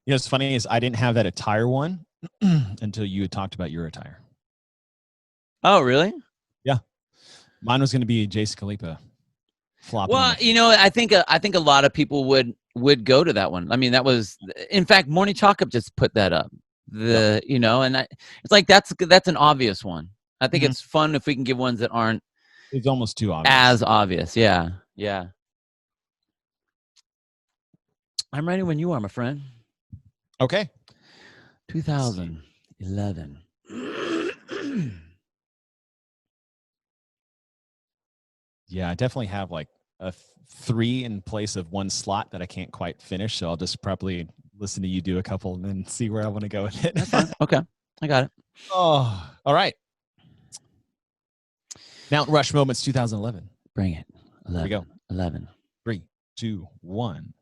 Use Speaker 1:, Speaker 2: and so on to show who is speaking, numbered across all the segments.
Speaker 1: You know, what's funny is I didn't have that attire one until you had talked about your attire.
Speaker 2: Oh, really?
Speaker 1: Yeah. Mine was going to be Jason Khalipa flopping on
Speaker 2: Well,
Speaker 1: the floor.
Speaker 2: I think a lot of people would go to that one. I mean, that was, in fact, Morning Chalk Up just put that up.
Speaker 1: Yep.
Speaker 2: And it's like that's an obvious one. I think
Speaker 1: Mhm.
Speaker 2: it's fun if we can give ones that aren't
Speaker 1: It's almost too obvious.
Speaker 2: as obvious. Yeah, yeah. I'm ready when you are, my friend.
Speaker 1: Okay.
Speaker 2: 2011.
Speaker 1: Yeah, I definitely have like a 3 in place of one slot that I can't quite finish. So I'll just probably listen to you do a couple and then see where I want to go with it.
Speaker 2: That's fine. Okay, I got it.
Speaker 1: Oh, all right. Mount Rush Moments 2011.
Speaker 2: Bring it. 11.
Speaker 1: Here we go.
Speaker 2: 11.
Speaker 1: 3, 2, 1.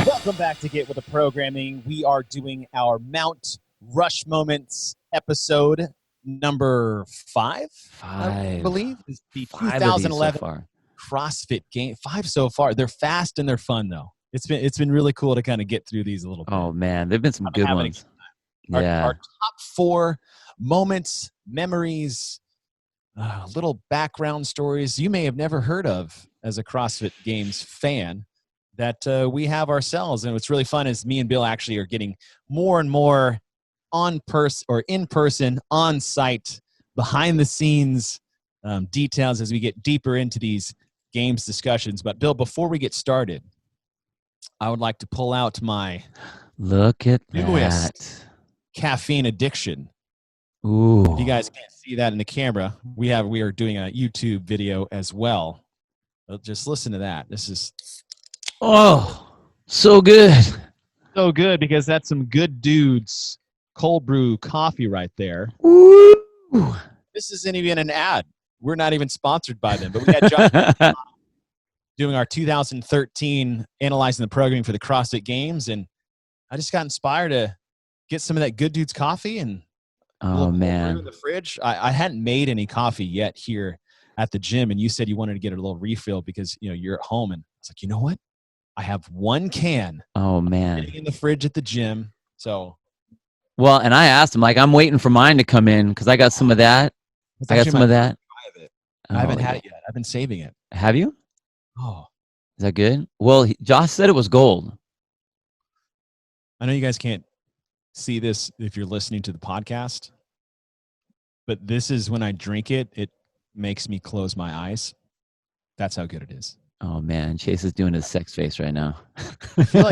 Speaker 1: Welcome back to Get With The Programming. We are doing our Mount Rush Moments episode number 5. I believe is the 2011
Speaker 2: so
Speaker 1: CrossFit Game. 5 so far. They're fast and they're fun though. It's been really cool to kind of get through these a little bit.
Speaker 2: Oh man, there've been some good ones.
Speaker 1: Our top 4 moments, memories, little background stories you may have never heard of as a CrossFit Games fan that we have ourselves. And what's really fun is me and Bill actually are getting more and more in person, on site, behind the scenes details as we get deeper into these games discussions. But Bill, before we get started, I would like to pull out my newest caffeine addiction.
Speaker 2: Ooh.
Speaker 1: If you guys can't see that in the camera, we are doing a YouTube video as well. Just listen to that. This is
Speaker 2: so good.
Speaker 1: So good because that's some Good Dudes cold brew coffee right there.
Speaker 2: Ooh.
Speaker 1: This isn't even an ad. We're not even sponsored by them, but we had John doing our 2013 analyzing the programming for the CrossFit Games, and I just got inspired to get some of that Good Dudes coffee and
Speaker 2: man,
Speaker 1: in the fridge. I hadn't made any coffee yet here at the gym, and you said you wanted to get a little refill because you're at home, and I was like, you know what? I have 1 can.
Speaker 2: Oh man,
Speaker 1: sitting in the fridge at the gym. So,
Speaker 2: well, and I asked him like, I'm waiting for mine to come in because I got some of that. I got some of that.
Speaker 1: I haven't had it yet. I've been saving it.
Speaker 2: Have you?
Speaker 1: Oh,
Speaker 2: is that good? Well, Josh said it was gold.
Speaker 1: I know you guys can't see this if you're listening to the podcast, but this is when I drink it. It makes me close my eyes. That's how good it is.
Speaker 2: Oh man, Chase is doing his sex face right now.
Speaker 1: I feel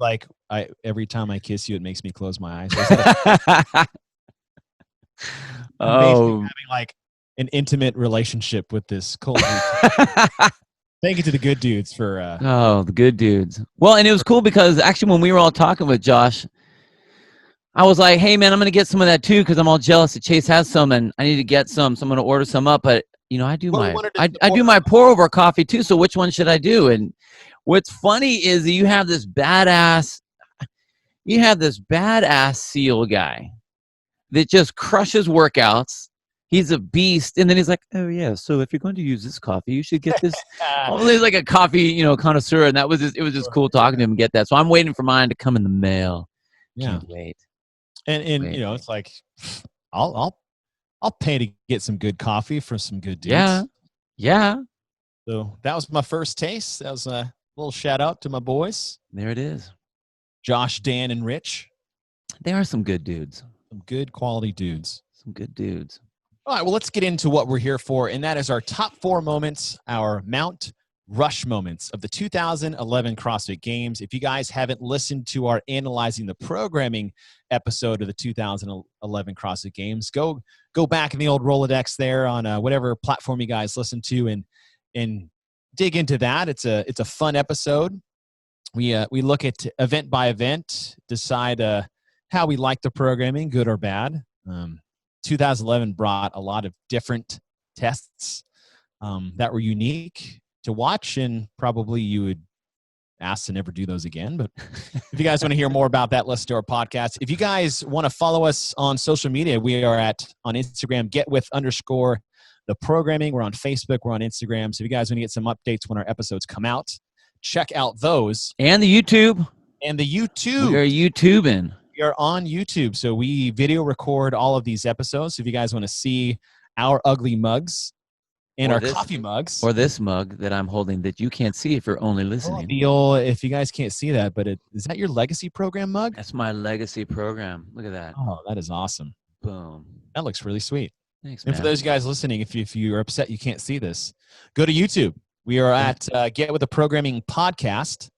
Speaker 1: like every time I kiss you, it makes me close my eyes. Having like an intimate relationship with this cold. Thank you to the Good Dudes for.
Speaker 2: The Good Dudes. Well, and it was cool because actually when we were all talking with Josh, I was like, "Hey man, I'm gonna get some of that too because I'm all jealous that Chase has some, and I need to get some. So I'm gonna order some up, but." I do my pour over coffee too. So which one should I do? And what's funny is you have this badass SEAL guy that just crushes workouts. He's a beast. And then he's like, oh yeah, so if you're going to use this coffee, you should get this. He's like a coffee, connoisseur. And it was just cool talking to him and get that. So I'm waiting for mine to come in the mail.
Speaker 1: Yeah.
Speaker 2: Can't wait.
Speaker 1: And it's like, I'll pay to get some good coffee for some Good Dudes.
Speaker 2: Yeah.
Speaker 1: So that was my first taste. That was a little shout out to my boys.
Speaker 2: There it is.
Speaker 1: Josh, Dan, and Rich.
Speaker 2: They are some good dudes.
Speaker 1: Some good quality dudes.
Speaker 2: Some good dudes.
Speaker 1: All right, well, let's get into what we're here for, and that is our top 4 moments, our Mount Rush moments of the 2011 CrossFit Games. If you guys haven't listened to our Analyzing the Programming episode of the 2011 CrossFit Games, go back in the old Rolodex there on whatever platform you guys listen to and dig into that. It's a fun episode. We look at event by event, decide how we like the programming, good or bad. 2011 brought a lot of different tests. that were unique to watch, and probably you would ask to never do those again. But if you guys want to hear more about that, listen to our podcast. If you guys want to follow us on social media, we are on Instagram, _the programming. We're on Facebook. We're on Instagram. So if you guys want to get some updates when our episodes come out, check out those.
Speaker 2: And the YouTube.
Speaker 1: And the YouTube.
Speaker 2: We are YouTubing.
Speaker 1: We are on YouTube. So we video record all of these episodes. So if you guys want to see our ugly mugs and our coffee mugs.
Speaker 2: Or this mug that I'm holding that you can't see if you're only listening.
Speaker 1: If you guys can't see that, but is that your legacy program mug?
Speaker 2: That's my legacy program. Look at that.
Speaker 1: Oh, that is awesome.
Speaker 2: Boom.
Speaker 1: That looks really sweet.
Speaker 2: Thanks,
Speaker 1: man. And for those of you guys listening, if you're upset you can't see this, go to YouTube. We are at Get With The Programming Podcast.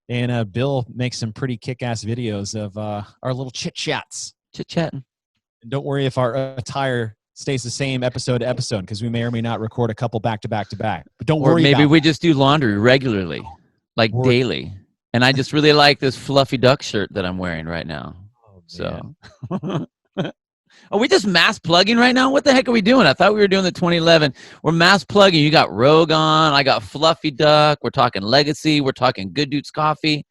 Speaker 1: And Bill makes some pretty kick-ass videos of our little chit-chats.
Speaker 2: Chit-chatting.
Speaker 1: And don't worry if our attire stays the same episode to episode, because we may or may not record a couple back-to-back-to-back. But don't worry
Speaker 2: maybe
Speaker 1: about
Speaker 2: we just do laundry regularly, like daily. And I just really like this fluffy duck shirt that I'm wearing right now. So, are we just mass plugging right now? What the heck are we doing? I thought we were doing the 2011. We're mass plugging. You got Rogue on. I got Fluffy Duck. We're talking Legacy. We're talking Good Dudes Coffee.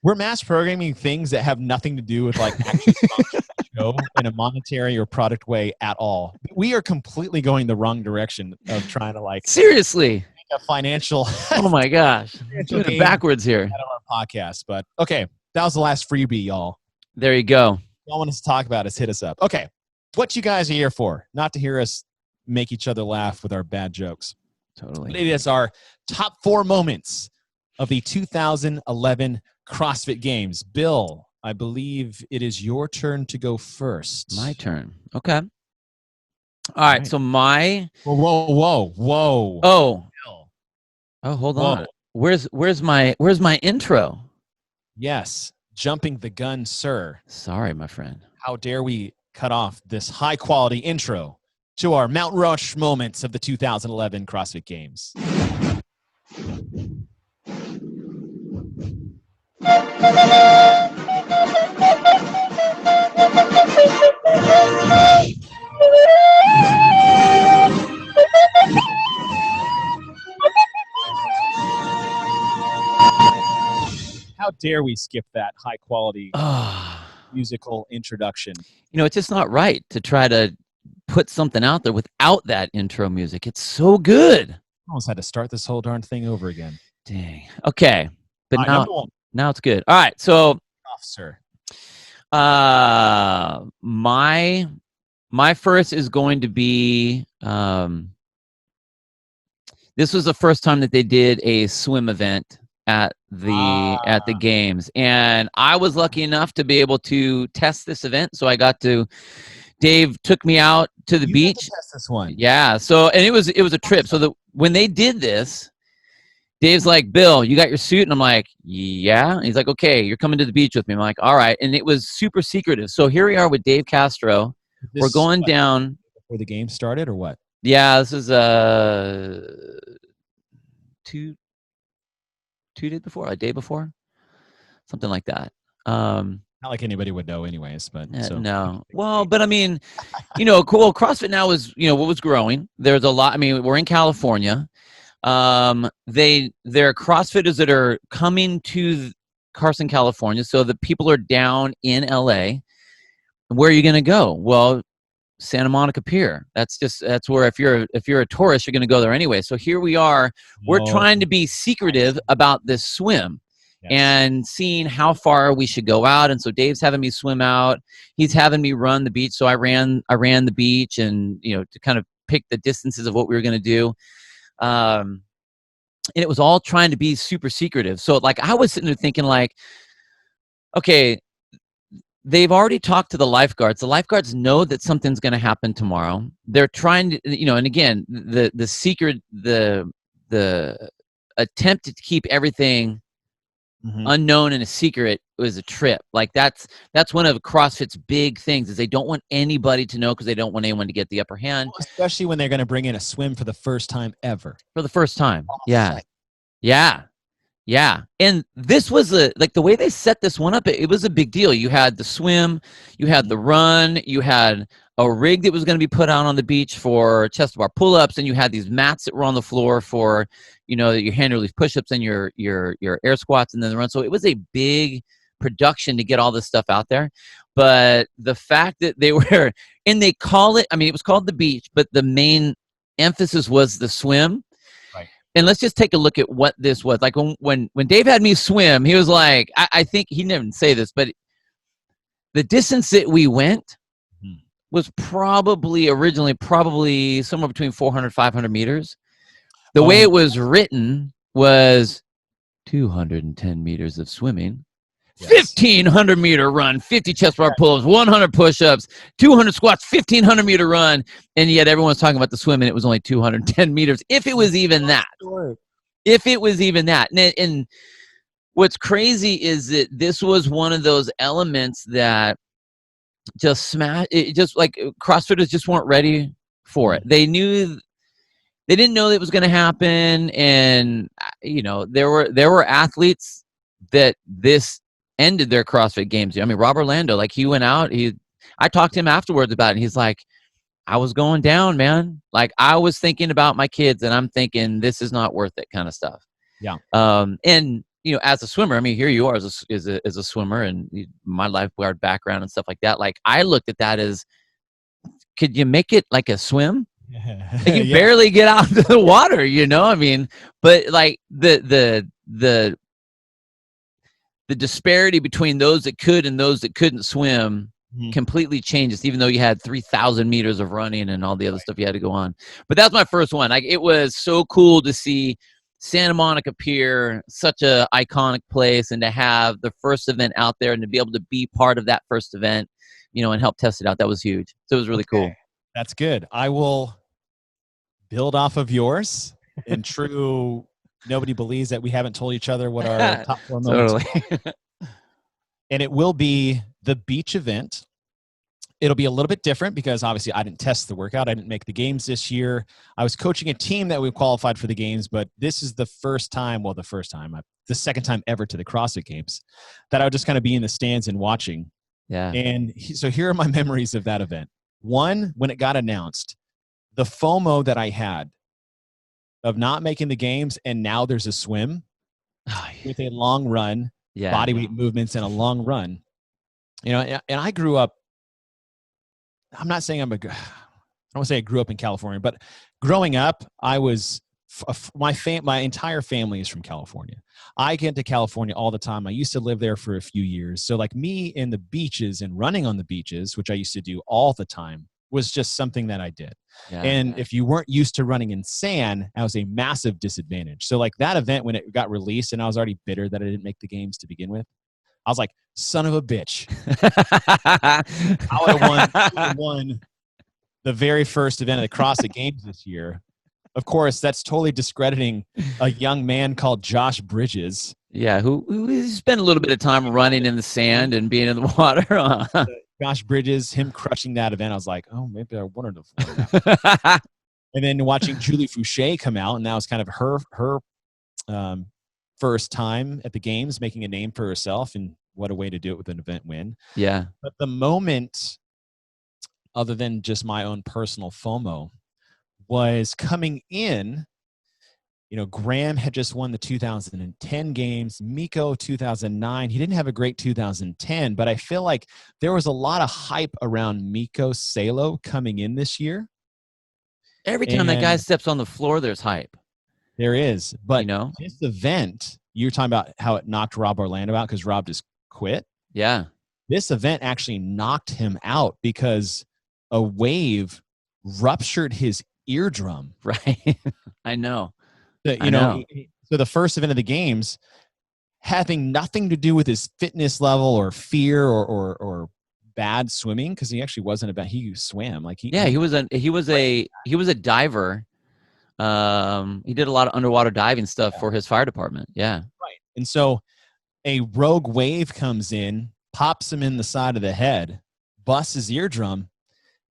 Speaker 1: We're mass programming things that have nothing to do with like actually function the show in a monetary or product way at all. We are completely going the wrong direction of trying to like
Speaker 2: seriously
Speaker 1: make a financial.
Speaker 2: Oh my gosh, doing it backwards here.
Speaker 1: Out of our podcast, but okay, that was the last freebie, y'all.
Speaker 2: There you go.
Speaker 1: Y'all want us to talk about us? Hit us up. Okay, what you guys are here for? Not to hear us make each other laugh with our bad jokes.
Speaker 2: Totally.
Speaker 1: It is our top 4 moments of the 2011 CrossFit Games. Bill, I believe it is your turn to go first.
Speaker 2: My turn. Okay. All right. So my.
Speaker 1: Whoa.
Speaker 2: Oh. Oh, hold on. Where's my intro?
Speaker 1: Yes. Jumping the gun, sir.
Speaker 2: Sorry, my friend.
Speaker 1: How dare we cut off this high quality intro to our Mount Rush moments of the 2011 CrossFit Games. How dare we skip that high quality musical introduction?
Speaker 2: You know, it's just not right to try to put something out there without that intro music. It's so good.
Speaker 1: I almost had to start this whole darn thing over again.
Speaker 2: Dang. Okay. But
Speaker 1: right,
Speaker 2: now it's good. All right. So,
Speaker 1: sir.
Speaker 2: My first is going to be, this was the first time that they did a swim event at the games, and I was lucky enough to be able to test this event. So Dave took me out to the beach.
Speaker 1: To test this one.
Speaker 2: Yeah. So, and it was a trip. So when they did this, Dave's like, Bill, you got your suit? And I'm like, yeah. And he's like, okay, you're coming to the beach with me. I'm like, all right. And it was super secretive. So here we are with Dave Castro. We're going down.
Speaker 1: Before the game started or what?
Speaker 2: Yeah, this is two days before, a day before, something like that.
Speaker 1: Not like anybody would know anyways, but
Speaker 2: no. Well, but I mean, cool. CrossFit now is, what was growing. There's a lot. I mean, we're in California. There are CrossFitters that are coming to Carson, California. So the people are down in LA. Where are you going to go? Well, Santa Monica Pier. That's where if you're a tourist, you're going to go there anyway. So here we are. We're trying to be secretive about this swim. Yes. And seeing how far we should go out. And so Dave's having me swim out. He's having me run the beach. So I ran the beach and, to kind of pick the distances of what we were going to do. And it was all trying to be super secretive. So like I was sitting there thinking like, okay, they've already talked to the lifeguards. The lifeguards know that something's going to happen tomorrow. They're trying to, and again, the secret, the attempt to keep everything unknown and a secret was a trip. Like that's one of CrossFit's big things is they don't want anybody to know because they don't want anyone to get the upper hand.
Speaker 1: Especially when they're going to bring in a swim for the first time ever.
Speaker 2: For the first time. Yeah. Yeah. Yeah. And this was like the way they set this one up, it was a big deal. You had the swim, you had the run, you had a rig that was going to be put out on the beach for chest bar pull-ups, and you had these mats that were on the floor for, your hand release push-ups and your air squats and then the run. So it was a big production to get all this stuff out there. But the fact that they were, and they call it, I mean, it was called the beach, but the main emphasis was the swim.
Speaker 1: Right.
Speaker 2: And let's just take a look at what this was. Like when Dave had me swim, he was like, I think he didn't say this, but the distance that we went was originally somewhere between 400, 500 meters. The way it was written was 210 meters of swimming, 1,500 meter run, 50 chest bar pull-ups, 100 push-ups, 200 squats, 1,500 meter run, and yet everyone's talking about the swim, and it was only 210 meters, if it was even that. If it was even that. And what's crazy is that this was one of those elements that just smashed. It just like CrossFitters just weren't ready for it. They didn't know that it was going to happen, and there were athletes that this ended their CrossFit Games. I mean, Rob Orlando, like he went out. I talked to him afterwards about it. And he's like, I was going down, man. Like I was thinking about my kids, and I'm thinking this is not worth it, kind of stuff.
Speaker 1: Yeah.
Speaker 2: And as a swimmer, I mean, here you are as a swimmer, and my lifeguard background and stuff like that. Like I looked at that as, could you make it like a swim? Like you barely get out into the water, I mean, but like the disparity between those that could and those that couldn't swim completely changes, even though you had 3,000 meters of running and all the other stuff you had to go on. But that's my first one. Like it was so cool to see Santa Monica Pier, such a iconic place, and to have the first event out there and to be able to be part of that first event, and help test it out. That was huge. So it was really cool.
Speaker 1: That's good. I will build off of yours in true nobody believes that we haven't told each other what our top 4 moments are. And it will be the beach event. It'll be a little bit different because obviously I didn't test the workout. I didn't make the games this year. I was coaching a team that we qualified for the games, but this is the second time ever to the CrossFit Games that I would just kind of be in the stands and watching.
Speaker 2: Yeah.
Speaker 1: And so here are my memories of that event. One, when it got announced, the FOMO that I had of not making the games, and now there's a swim with a long run, body weight movements and a long run. And I grew up, I'm not saying I don't want to say I grew up in California, but growing up, I was, my entire family is from California. I get to California all the time. I used to live there for a few years. So like me in the beaches and running on the beaches, which I used to do all the time, was just something that I did. And if you weren't used to running in sand, that was a massive disadvantage. So like that event, when it got released and I was already bitter that I didn't make the games to begin with, I was like, son of a bitch. I would have won the very first event of the CrossFit Games this year. Of course, that's totally discrediting a young man called Josh Bridges.
Speaker 2: Yeah, who spent a little bit of time running in the sand and being in the water.
Speaker 1: Josh Bridges, him crushing that event, I was like, oh, maybe I wanted to win that. And then watching Julie Fouché come out, and that was kind of her first time at the games, making a name for herself, and what a way to do it with an event win.
Speaker 2: Yeah.
Speaker 1: But the moment, other than just my own personal FOMO, was coming in. Graham had just won the 2010 games, Miko 2009. He didn't have a great 2010, but I feel like there was a lot of hype around Miko Salo coming in this year.
Speaker 2: Every time that guy steps on the floor, there's hype.
Speaker 1: There is. But this event, you're talking about how it knocked Rob Orlando out because Rob just quit.
Speaker 2: Yeah.
Speaker 1: This event actually knocked him out because a wave ruptured his eardrum.
Speaker 2: Right. I know.
Speaker 1: So the first event of the games, having nothing to do with his fitness level or fear or bad swimming, because he actually wasn't about. He swam like he.
Speaker 2: Yeah, he was a diver. He did a lot of underwater diving stuff for his fire department. Yeah.
Speaker 1: Right. And so a rogue wave comes in, pops him in the side of the head, busts his eardrum,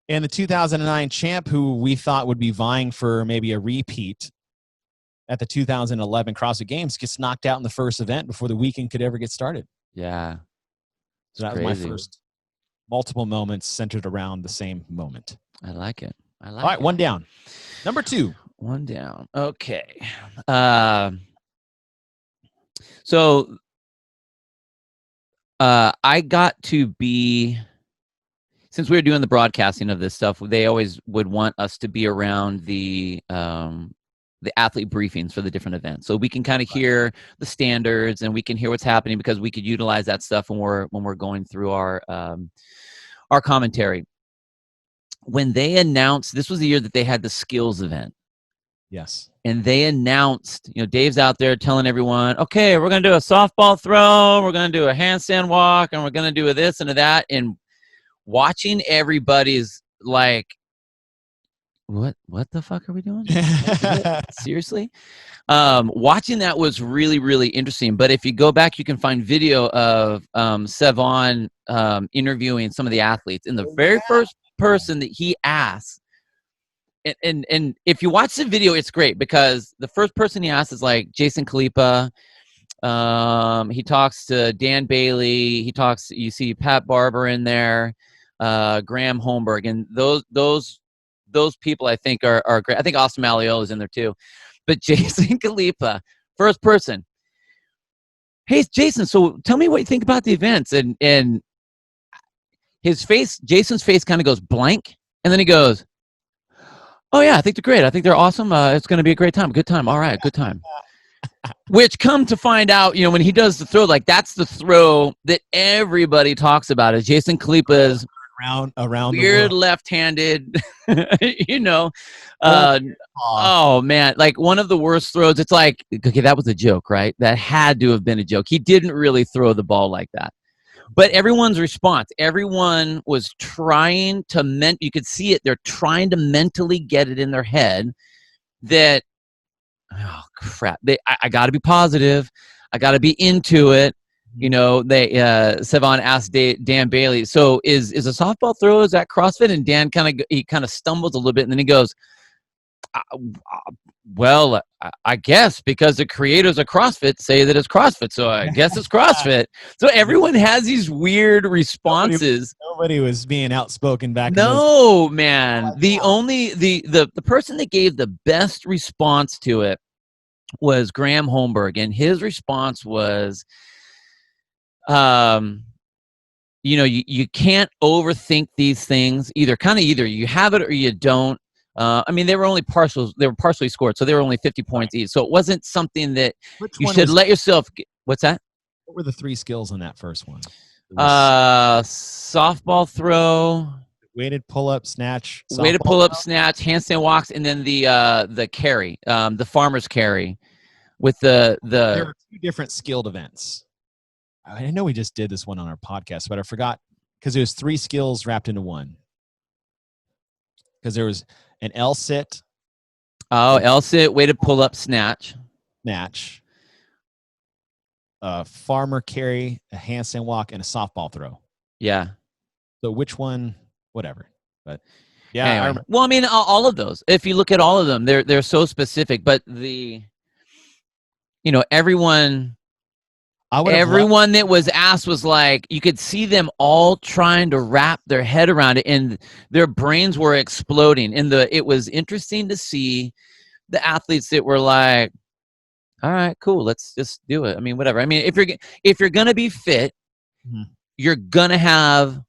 Speaker 1: and the 2009 champ, who we thought would be vying for maybe a repeat, at the 2011 CrossFit Games gets knocked out in the first event before the weekend could ever get started.
Speaker 2: Yeah.
Speaker 1: So that was my first multiple moments centered around the same moment.
Speaker 2: I like it. All
Speaker 1: right, one down. Number 2.
Speaker 2: One down. Okay. So I got to be, since we were doing the broadcasting of this stuff, they always would want us to be around the athlete briefings for the different events, so we can kind of hear the standards and we can hear what's happening, because we could utilize that stuff when we're going through our commentary. When they announced, this was the year that they had the skills event.
Speaker 1: Yes.
Speaker 2: And they announced, Dave's out there telling everyone, okay, we're going to do a softball throw, we're going to do a handstand walk, and we're going to do a this and a that. And watching everybody's like, what the fuck are we doing? Seriously? Watching that was really, really interesting. But if you go back, you can find video of Sevon interviewing some of the athletes. And the very first person that he asked, and if you watch the video, it's great, because the first person he asks is like Jason Khalipa. He talks to Dan Bailey. You see Pat Barber in there, Graham Holmberg, and those people I think are great. I think Austin Malleolo is in there too. But Jason Khalipa, first person. Hey, Jason, so tell me what you think about the events. And Jason's face kind of goes blank, and then he goes, oh yeah, I think they're great. I think they're awesome. It's going to be a great time. Good time. All right, good time. Which, come to find out, when he does the throw, like, that's the throw that everybody talks about, is Jason Khalipa's
Speaker 1: around
Speaker 2: weird left-handed, oh man, like one of the worst throws. It's like, okay, that was a joke, right? That had to have been a joke. He didn't really throw the ball like that. But everyone's response, everyone was trying to you could see it. They're trying to mentally get it in their head that, oh crap, I got to be positive. I got to be into it. Sevon asked Dan Bailey, so is a softball throw, is that CrossFit? And Dan kind of stumbles a little bit, and then he goes, well, I guess, because the creators of CrossFit say that it's CrossFit, so I guess it's CrossFit. So everyone has these weird responses.
Speaker 1: Nobody was being outspoken back.
Speaker 2: No, man. The person that gave the best response to it was Graham Holmberg, and his response was, you can't overthink these things. Either you have it or you don't. They were partially scored, so they were only 50 points each. So it wasn't something that you should let yourself get. What's that?
Speaker 1: What were the 3 skills on that first one?
Speaker 2: Softball throw,
Speaker 1: weighted pull-up, snatch,
Speaker 2: handstand walks, and then the carry, the farmer's carry, with the.
Speaker 1: There were 2 different skilled events. I know we just did this one on our podcast, but I forgot, because it was 3 skills wrapped into one. Because there was an L-sit.
Speaker 2: Oh, L-sit, weighted pull-up, snatch.
Speaker 1: A farmer carry, a handstand walk, and a softball throw.
Speaker 2: Yeah. So
Speaker 1: which one? Whatever. But yeah.
Speaker 2: Anyway. Well, all of those. If you look at all of them, they're so specific. But everyone that was asked was like, you could see them all trying to wrap their head around it, and their brains were exploding. And it was interesting to see the athletes that were like, all right, cool, let's just do it. Whatever. If you're gonna be fit, you're gonna have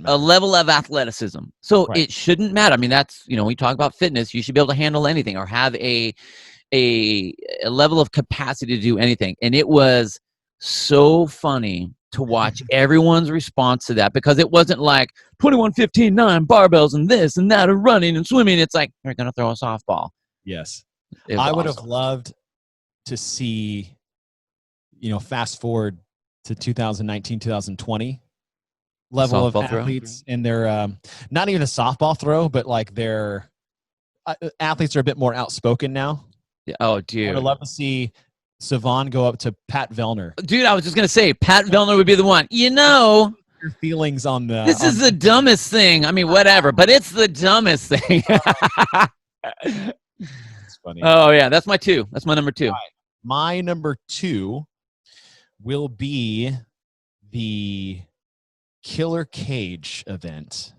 Speaker 2: a level of athleticism. So it shouldn't matter. That's, when you talk about fitness, you should be able to handle anything or have a level of capacity to do anything. And it was so funny to watch everyone's response to that, because it wasn't like 21, 15, 9 barbells and this and that and running and swimming. It's like, you're going to throw a softball.
Speaker 1: Yes. I would have loved to see, fast forward to 2019, 2020 level of athletes in their, not even a softball throw, but like their athletes are a bit more outspoken now.
Speaker 2: Oh, dude.
Speaker 1: I would love to see Sevon go up to Pat Vellner.
Speaker 2: Dude, I was just going to say, Pat Vellner would be the one.
Speaker 1: Your feelings on the...
Speaker 2: This is the dumbest thing. Whatever, but it's the dumbest thing.
Speaker 1: That's funny.
Speaker 2: Oh yeah, that's my 2. That's my number 2.
Speaker 1: All right. My number 2 will be the Killer Cage event,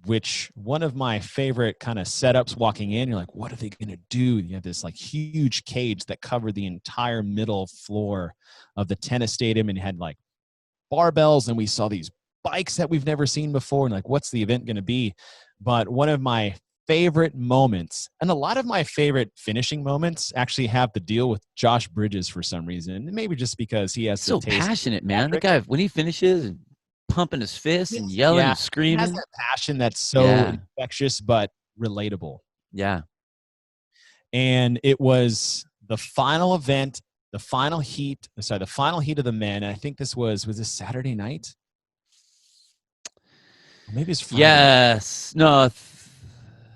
Speaker 1: which one of my favorite kind of setups walking in, you're like, what are they going to do? You have this like huge cage that covered the entire middle floor of the tennis stadium and had like barbells, and we saw these bikes that we've never seen before, and like, what's the event going to be? But one of my favorite moments, and a lot of my favorite finishing moments actually have to deal with Josh Bridges for some reason. Maybe just because he has
Speaker 2: So
Speaker 1: the taste.
Speaker 2: passionate, man. The guy, when he finishes, pumping his fists and yelling
Speaker 1: Yeah,
Speaker 2: and
Speaker 1: he has
Speaker 2: screaming.
Speaker 1: that passion that's so infectious but relatable.
Speaker 2: Yeah.
Speaker 1: And it was the final event, the final heat of the men. And I think this was this Saturday night? Or maybe it's Friday.
Speaker 2: Yes. No.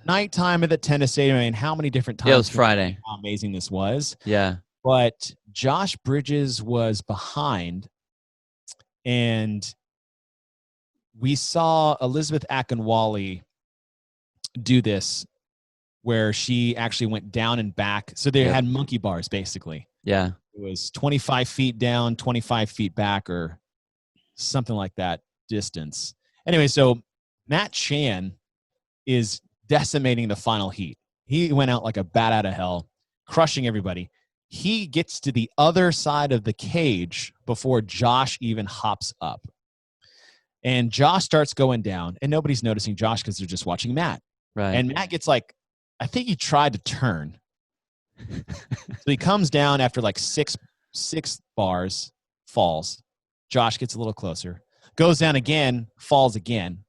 Speaker 1: Nighttime at the tennis stadium. I mean, how many different times?
Speaker 2: Yeah, it was Friday.
Speaker 1: How amazing this was.
Speaker 2: Yeah.
Speaker 1: But Josh Bridges was behind, and we saw Elizabeth Akinwale do this where she actually went down and back. So they had monkey bars, basically.
Speaker 2: Yeah.
Speaker 1: It was 25 feet down, 25 feet back, or something like that distance. Anyway, so Matt Chan is decimating the final heat. He went out like a bat out of hell, crushing everybody. He gets to the other side of the cage before Josh even hops up. And Josh starts going down, and nobody's noticing Josh because they're just watching Matt.
Speaker 2: Right.
Speaker 1: And Matt gets like, I think he tried to turn. So he comes down after like six bars, falls. Josh gets a little closer, goes down again, falls again.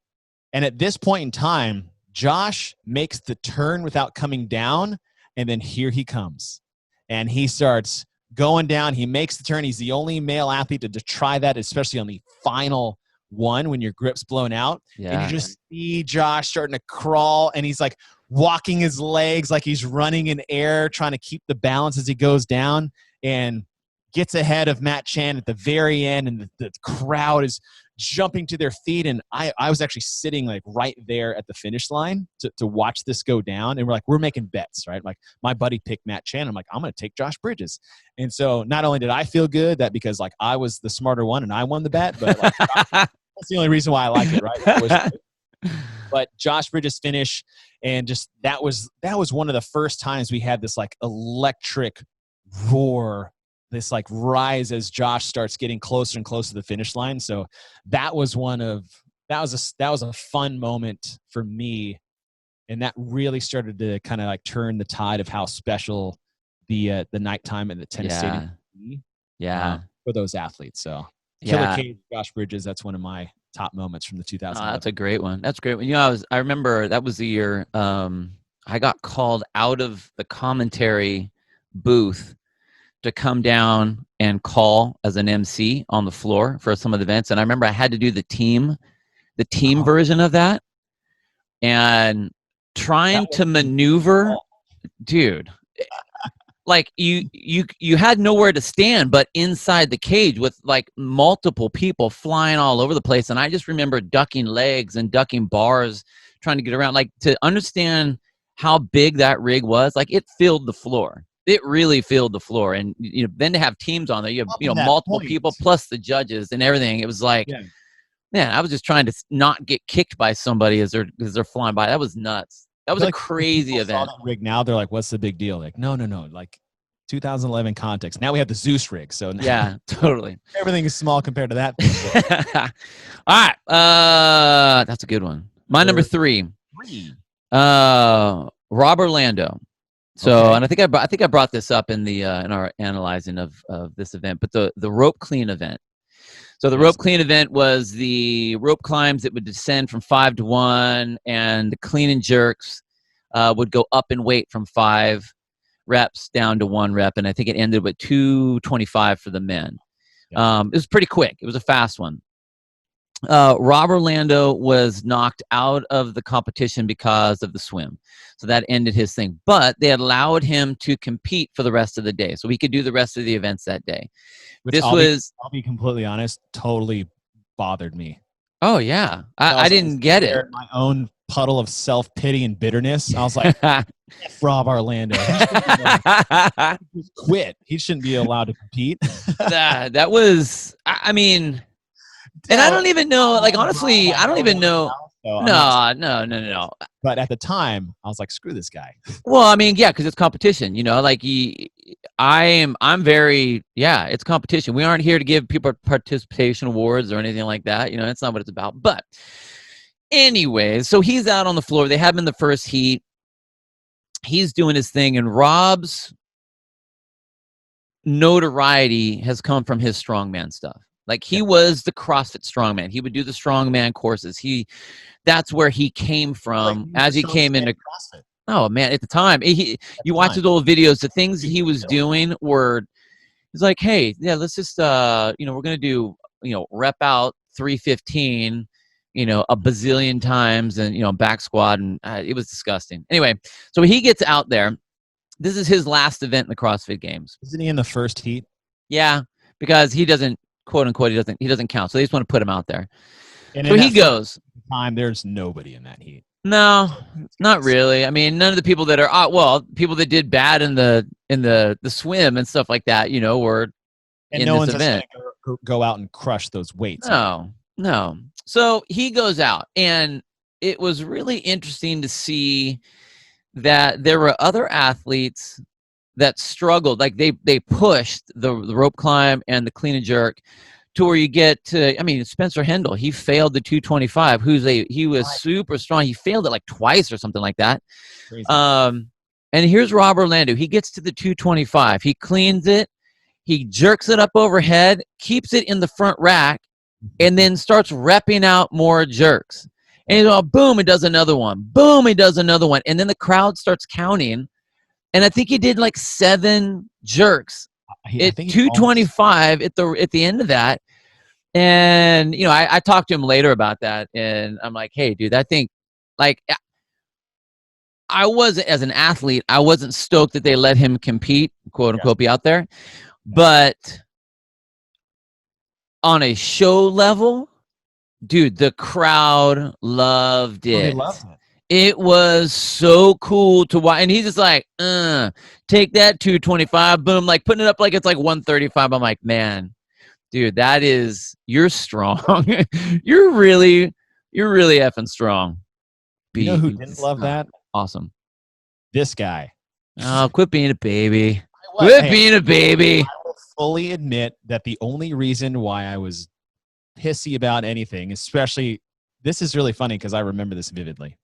Speaker 1: And at this point in time, Josh makes the turn without coming down, and then here he comes. And he starts going down. He makes the turn. He's the only male athlete to try that, especially on the final one when your grip's blown out.
Speaker 2: Yeah.
Speaker 1: And you just see Josh starting to crawl, and he's like walking his legs like he's running in air, trying to keep the balance as he goes down, and gets ahead of Matt Chan at the very end, and the crowd is jumping to their feet. And I was actually sitting like right there at the finish line to watch this go down. And we're making bets, right? Like my buddy picked Matt Chan. I'm like, I'm going to take Josh Bridges. And so not only did I feel good that because like I was the smarter one and I won the bet, but like, that's the only reason why I like it, right? But Josh Bridges finish, and just that was one of the first times we had this like electric roar, this like rise as Josh starts getting closer and closer to the finish line. So that was a fun moment for me, and that really started to kind of like turn the tide of how special the nighttime at the tennis stadium be, for those athletes. So Killer Cage, Josh Bridges, that's one of my top moments from the 2000.
Speaker 2: That's a great one. That's a great one. You know, I remember that was the year I got called out of the commentary booth to come down and call as an MC on the floor for some of the events. And I remember I had to do the team version of that, and trying to maneuver, dude, like you had nowhere to stand but inside the cage with like multiple people flying all over the place. And I just remember ducking legs and ducking bars, trying to get around, like to understand how big that rig was. Like it filled the floor. It really filled the floor. And then to have teams on there, you have multiple people plus the judges and everything. It was like, man, I was just trying to not get kicked by somebody as they're flying by. That was nuts. That was a crazy event.
Speaker 1: Saw that rig now, they're like, what's the big deal? Like, no. Like 2011 context. Now we have the Zeus rig. So
Speaker 2: yeah, totally.
Speaker 1: Everything is small compared to that.
Speaker 2: All right. That's a good one. My number 3. Rob Orlando. So, and I think I brought this up in our analyzing of this event, but the rope clean event. So the rope clean event was the rope climbs that would descend from 5 to 1, and the clean and jerks would go up in weight from 5 reps down to 1 rep, and I think it ended with 225 for the men. It was pretty quick. It was a fast one. Rob Orlando was knocked out of the competition because of the swim. So that ended his thing. But they allowed him to compete for the rest of the day. So he could do the rest of the events that day.
Speaker 1: Which I'll be completely honest, totally bothered me.
Speaker 2: Oh, yeah. I didn't get it.
Speaker 1: My own puddle of self-pity and bitterness. I was like, F Rob Orlando. He just quit. He shouldn't be allowed to compete.
Speaker 2: that was, I mean, and I don't even know, like, honestly, I don't even know.
Speaker 1: So
Speaker 2: No.
Speaker 1: But at the time, I was like, screw this guy.
Speaker 2: Well, I mean, yeah, because it's competition, like I'm very, yeah, it's competition. We aren't here to give people participation awards or anything like that. That's not what it's about. But anyways, so he's out on the floor. They have him in the first heat. He's doing his thing, and Rob's notoriety has come from his strongman stuff. Like, he was the CrossFit strongman. He would do the strongman courses. That's where he came from as he came into CrossFit. Oh man, at the time, you watch his old videos, the things he was doing were, he's like, hey, yeah, let's just we're gonna do, rep out 315, a bazillion times, and back squat, and it was disgusting. Anyway, so he gets out there. This is his last event in the CrossFit Games.
Speaker 1: Isn't he in the first heat?
Speaker 2: Yeah, because he doesn't, quote unquote, he doesn't count. So they just want to put him out there.
Speaker 1: And
Speaker 2: so he goes.
Speaker 1: Time, there's nobody in that heat.
Speaker 2: No, not really. I mean, none of the people that are people that did bad in the swim and stuff like that, were in this event.
Speaker 1: Go out and crush those weights.
Speaker 2: No. So he goes out, and it was really interesting to see that there were other athletes that struggled. Like, they pushed the rope climb and the clean and jerk to where you get to, I mean, Spencer Hendel, he failed the 225. He was super strong. He failed it like twice or something like that.
Speaker 1: Crazy.
Speaker 2: And here's Rob Orlando. He gets to the 225. He cleans it. He jerks it up overhead, keeps it in the front rack, and then starts repping out more jerks. And he's like, boom, it does another one. Boom, it does another one. And then the crowd starts counting. And I think he did like 7 jerks at 225 at the end of that. And, I talked to him later about that, and I'm like, hey, dude, I think, like, I wasn't, as an athlete, I wasn't stoked that they let him compete, quote unquote, be out there. But on a show level, dude, the crowd loved it.
Speaker 1: They loved it.
Speaker 2: It was so cool to watch. And he's just like, take that 225, boom, like putting it up like it's like 135. I'm like, man, dude, you're strong. you're really effing strong.
Speaker 1: You know who didn't love that?
Speaker 2: Awesome.
Speaker 1: This guy.
Speaker 2: Oh, quit being a baby. Quit being a baby.
Speaker 1: I will fully admit that the only reason why I was pissy about anything, especially, this is really funny because I remember this vividly,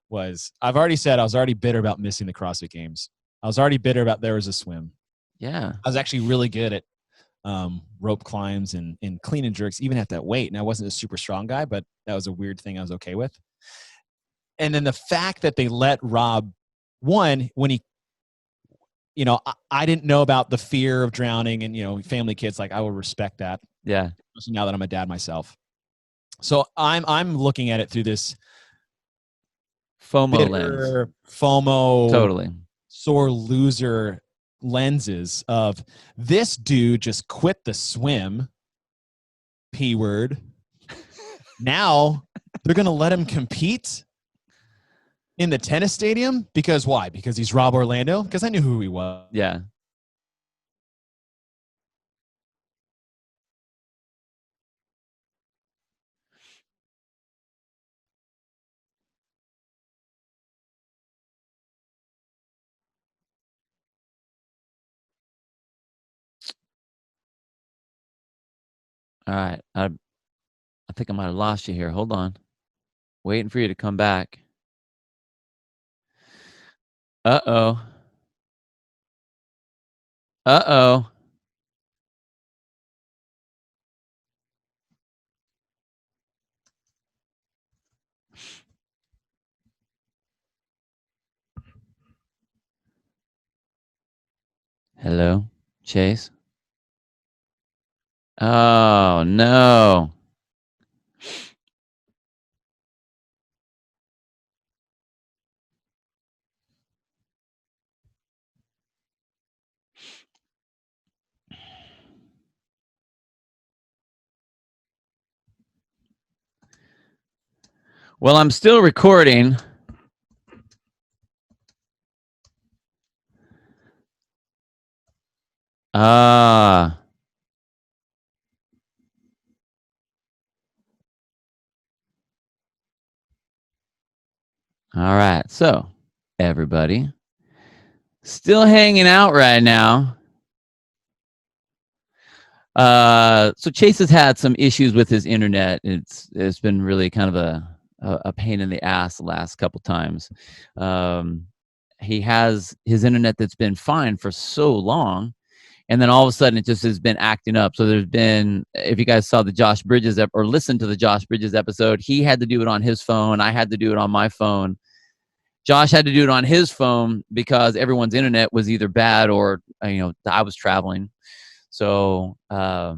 Speaker 1: was I've already said I was already bitter about missing the CrossFit Games. I was already bitter about there was a swim.
Speaker 2: Yeah.
Speaker 1: I was actually really good at rope climbs and clean and jerks, even at that weight. And I wasn't a super strong guy, but that was a weird thing I was okay with. And then the fact that they let Rob, when he, I didn't know about the fear of drowning and, family kids, like, I will respect that.
Speaker 2: Yeah.
Speaker 1: Especially now that I'm a dad myself. So I'm looking at it through this
Speaker 2: FOMO lens.
Speaker 1: FOMO,
Speaker 2: totally
Speaker 1: sore loser lenses of, this dude just quit the swim, P word. Now they're going to let him compete in the tennis stadium. Because why? Because he's Rob Orlando? Because I knew who he was.
Speaker 2: Yeah. All right. I think I might have lost you here. Hold on. Waiting for you to come back. Uh-oh. Uh-oh. Hello, Chase? Oh, no. Well, I'm still recording. All right. So, everybody, still hanging out right now. So Chase has had some issues with his internet. It's been really kind of a pain in the ass the last couple times. He has his internet that's been fine for so long, and then all of a sudden it just has been acting up. So there's been, if you guys saw the Josh Bridges or listened to the Josh Bridges episode, he had to do it on his phone. I had to do it on my phone. Josh had to do it on his phone because everyone's internet was either bad or I was traveling. So, but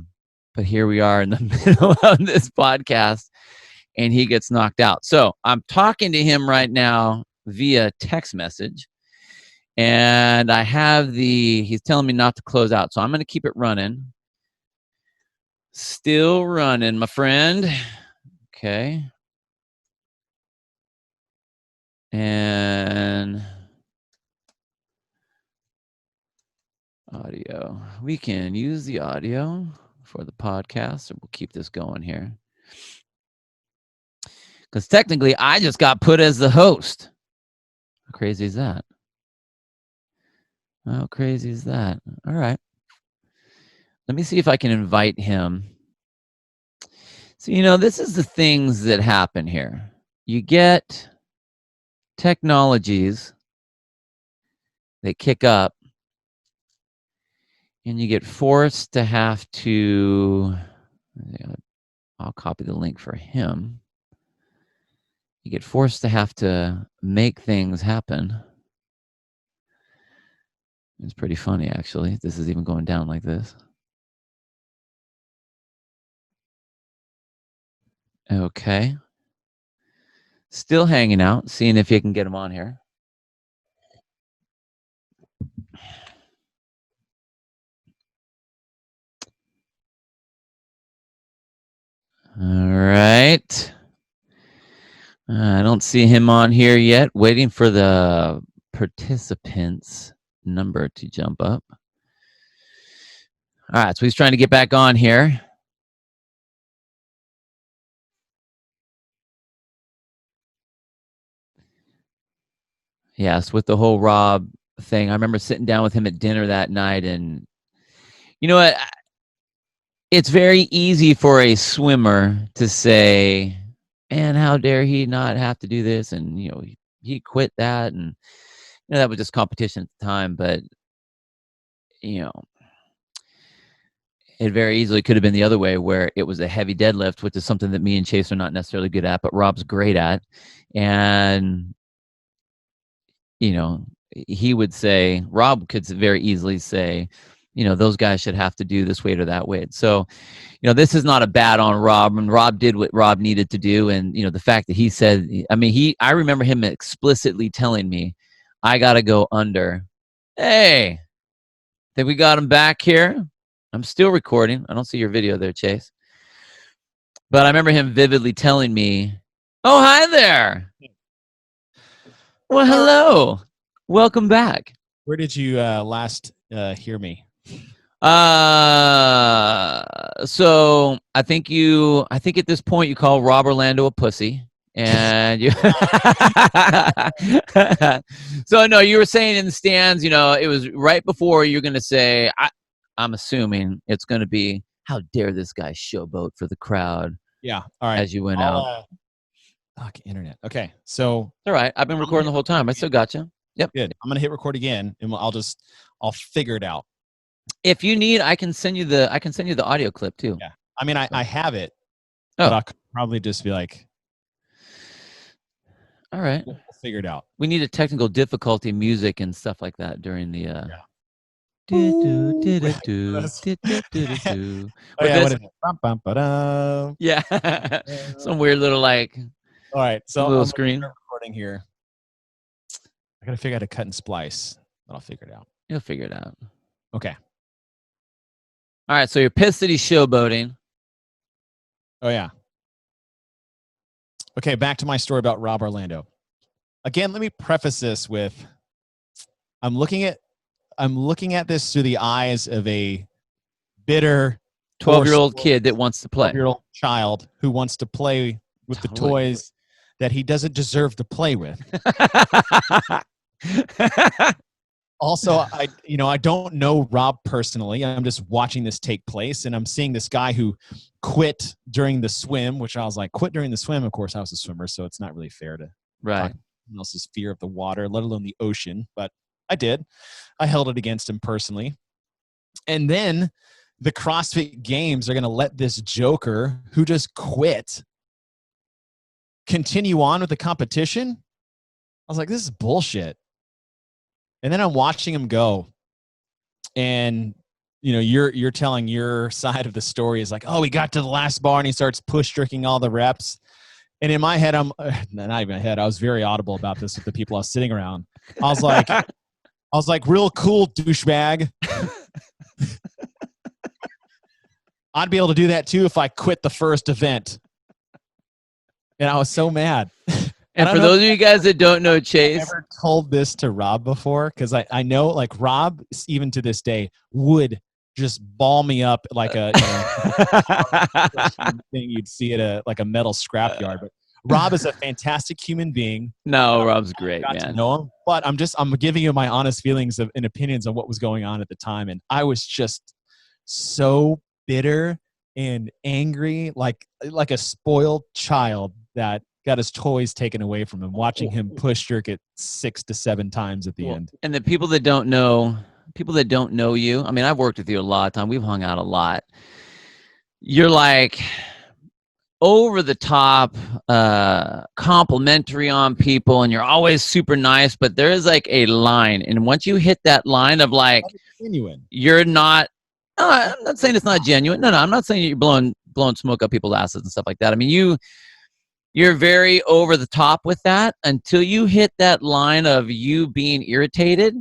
Speaker 2: here we are in the middle of this podcast, and he gets knocked out. So I'm talking to him right now via text message, and I have he's telling me not to close out. So I'm going to keep it running. Still running, my friend. Okay. And audio. We can use the audio for the podcast, so we'll keep this going here. Because technically, I just got put as the host. How crazy is that? How crazy is that? All right. Let me see if I can invite him. So, this is the things that happen here. You get technologies that kick up, and you get forced to have to, I'll copy the link for him. You get forced to have to make things happen. It's pretty funny, actually. This is even going down like this. Okay. Still hanging out, seeing if you can get him on here. All right. I don't see him on here yet. Waiting for the participants number to jump up. All right, so he's trying to get back on here. Yes, with the whole Rob thing. I remember sitting down with him at dinner that night, and you know what? It's very easy for a swimmer to say, man, how dare he not have to do this? And, he quit that. And, that was just competition at the time. But, it very easily could have been the other way where it was a heavy deadlift, which is something that me and Chase are not necessarily good at, but Rob's great at. And, he would say, Rob could very easily say, those guys should have to do this weight or that weight. So, this is not a bad on Rob, and Rob did what Rob needed to do. And, the fact that he said, I remember him explicitly telling me, I got to go under. Hey, think we got him back here. I'm still recording. I don't see your video there, Chase. But I remember him vividly telling me, oh, hi there. Well, hello. Welcome back.
Speaker 1: Where did you last hear me?
Speaker 2: So I think at this point you call Rob Orlando a pussy, and you. So no, you were saying in the stands, it was right before you're going to say, I'm assuming it's going to be, how dare this guy showboat for the crowd?
Speaker 1: Yeah. All right.
Speaker 2: As you went out.
Speaker 1: Internet. Okay. So.
Speaker 2: All right. I've been recording the whole time. I still got you. Yep.
Speaker 1: Good. I'm going to hit record again, and I'll figure it out.
Speaker 2: If you need, I can send you the audio clip too.
Speaker 1: Yeah. I have it.
Speaker 2: Oh.
Speaker 1: But I'll probably just be like,
Speaker 2: all right.
Speaker 1: We'll figure it out.
Speaker 2: We need a technical difficulty music and stuff like that during the
Speaker 1: Yeah.
Speaker 2: Yeah. Some weird little like.
Speaker 1: All right. So
Speaker 2: little
Speaker 1: I'm
Speaker 2: screen
Speaker 1: recording here. I gotta figure out how to cut and splice, but I'll figure it out.
Speaker 2: You'll figure it out.
Speaker 1: Okay.
Speaker 2: All right. So you're pissed that he's showboating.
Speaker 1: Oh yeah. Okay, back to my story about Rob Orlando. Again, let me preface this with I'm looking at this through the eyes of a bitter
Speaker 2: 12-year-old kid that wants to play.
Speaker 1: 12-year-old child who wants to play with the toys that he doesn't deserve to play with. Also, I don't know Rob personally. I'm just watching this take place, and I'm seeing this guy who quit during the swim, which I was like, quit during the swim. Of course, I was a swimmer, so it's not really fair to talk about someone else's fear of the water, let alone the ocean. But I did. I held it against him personally. And then the CrossFit Games are going to let this joker who just quit continue on with the competition. I was like, this is bullshit. And then I'm watching him go, and you're telling your side of the story is like, oh, he got to the last bar and he starts push jerking all the reps. And in my head, not even my head, I was very audible about this with the people I was sitting around. I was like, real cool, douchebag. I'd be able to do that too if I quit the first event. And I was so mad.
Speaker 2: And for those of you guys that don't know Chase,
Speaker 1: I've never told this to Rob before, because I know, like, Rob, even to this day, would just ball me up like a thing you'd see at a metal scrapyard. But Rob is a fantastic human being.
Speaker 2: No, Rob's great,
Speaker 1: got
Speaker 2: man.
Speaker 1: to know him, but I'm giving you my honest feelings and opinions on what was going on at the time, and I was just so bitter and angry, like a spoiled child that got his toys taken away from him, watching him push jerk it 6 to 7 times at the end.
Speaker 2: And the people that don't know you, I mean, I've worked with you a lot of time. We've hung out a lot. You're like over the top, complimentary on people, and you're always super nice, but there is like a line. And once you hit that line of like, you're not, I'm not saying it's not genuine. No, I'm not saying you're blowing smoke up people's asses and stuff like that. I mean, you're very over the top with that until you hit that line of you being irritated.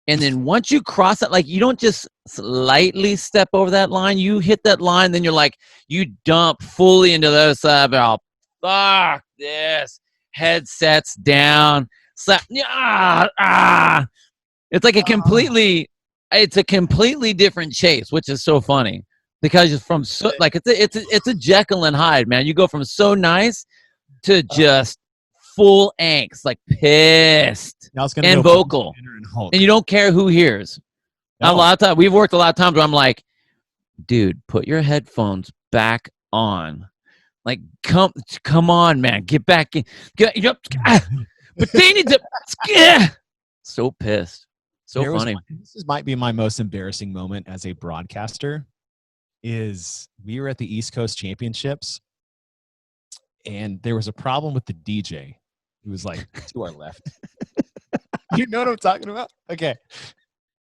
Speaker 2: And then once you cross it, like, you don't just slightly step over that line. You hit that line, then you're like, you dump fully into the other side. Oh, fuck this. Headsets down. Slap. It's like a completely different Chase, which is so funny. Because it's from like it's a Jekyll and Hyde, man. You go from so nice to just full angst, like pissed and vocal, and you don't care who hears. No. A lot of times we've worked a lot of times where I'm like, dude, put your headphones back on. Like, come on, man, get back in. But they need to. So pissed. So funny.
Speaker 1: This might be my most embarrassing moment as a broadcaster. Is we were at the East Coast Championships, and there was a problem with the DJ who was like to our left. You know what I'm talking about? Okay.